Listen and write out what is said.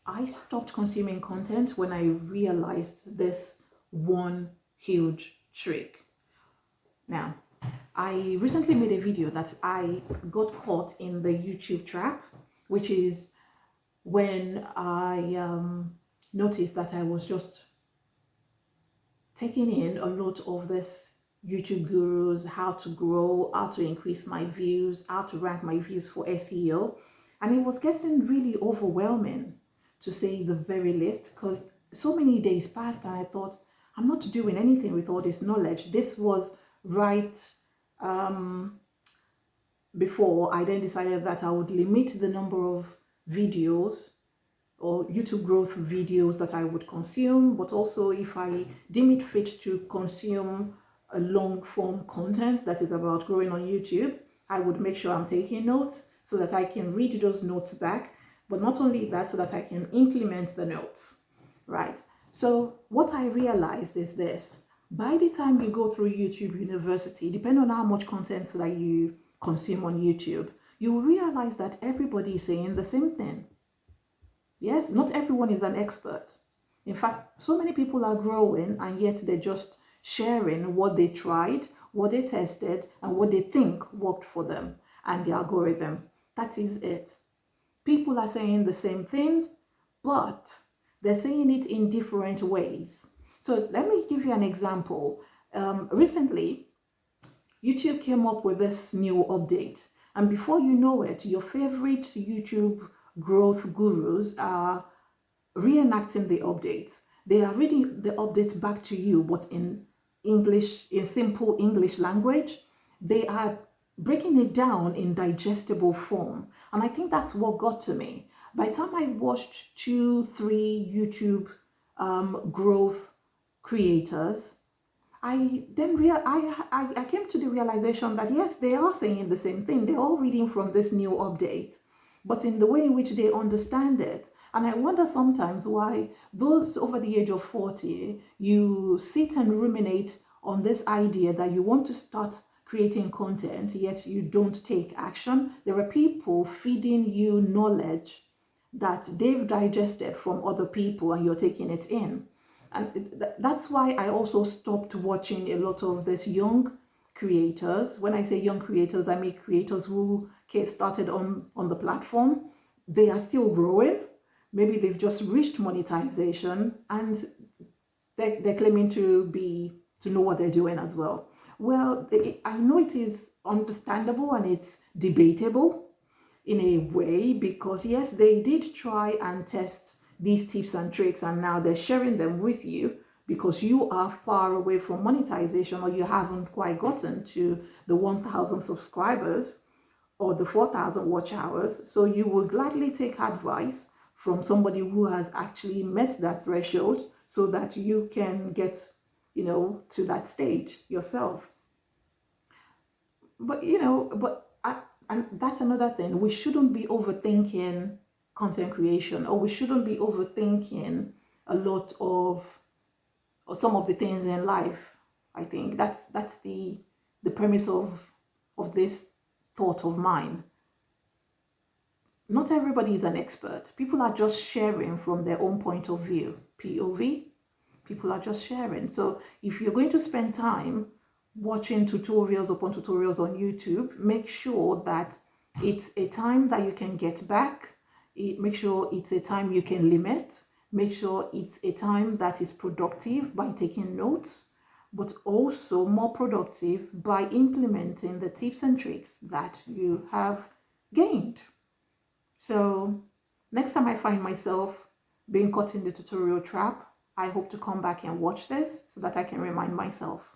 I stopped consuming content when I realized this one huge trick. Now, I recently made a video that I got caught in the YouTube trap, which is when I noticed that I was just taking in a lot of this YouTube gurus, how to grow, how to increase my views, how to rank my views for SEO. And it was getting really overwhelming, to say the very least, because so many days passed and I thought, I'm not doing anything with all this knowledge. This was right before I then decided that I would limit the number of videos or YouTube growth videos that I would consume, but also if I deem it fit to consume a long form content that is about growing on YouTube, I would make sure I'm taking notes so that I can read those notes back, but not only that, so that I can implement the notes, right? So what I realized is this: by the time you go through YouTube University, depending on how much content that you consume on YouTube, you will realize that everybody is saying the same thing. Yes, not everyone is an expert. In fact, so many people are growing and yet they're just sharing what they tried, what they tested, and what they think worked for them and the algorithm. That is it. People are saying the same thing, but they're saying it in different ways. So let me give you an example. Recently, YouTube came up with this new update, and before you know it, your favorite YouTube growth gurus are reenacting the updates. They are reading the updates back to you, but in English, in simple English language. They are breaking it down in digestible form. And I think that's what got to me. By the time I watched 2-3 YouTube growth creators, I then I came to the realization that yes, they are saying the same thing. They're all reading from this new update, but in the way in which they understand it. And I wonder sometimes why those over the age of 40, you sit and ruminate on this idea that you want to start creating content, yet you don't take action. There are people feeding you knowledge that they've digested from other people and you're taking it in. And that's why I also stopped watching a lot of these young creators. When I say young creators, I mean creators who started on the platform. They are still growing. Maybe they've just reached monetization and they're claiming to know what they're doing as well. Well, I know it is understandable and it's debatable in a way, because yes, they did try and test these tips and tricks and now they're sharing them with you because you are far away from monetization, or you haven't quite gotten to the 1,000 subscribers or the 4,000 watch hours. So you will gladly take advice from somebody who has actually met that threshold so that you can get, to that stage yourself. But, and that's another thing. We shouldn't be overthinking content creation, or we shouldn't be overthinking a lot of, or some of the things in life. I think that's the premise of this thought of mine. Not everybody is an expert. People are just sharing from their own point of view, POV. People are just sharing. So if you're going to spend time watching tutorials upon tutorials on YouTube, make sure that it's a time that you can get back. Make sure it's a time you can limit. Make sure it's a time that is productive by taking notes, but also more productive by implementing the tips and tricks that you have gained. So next time I find myself being caught in the tutorial trap, I hope to come back and watch this so that I can remind myself.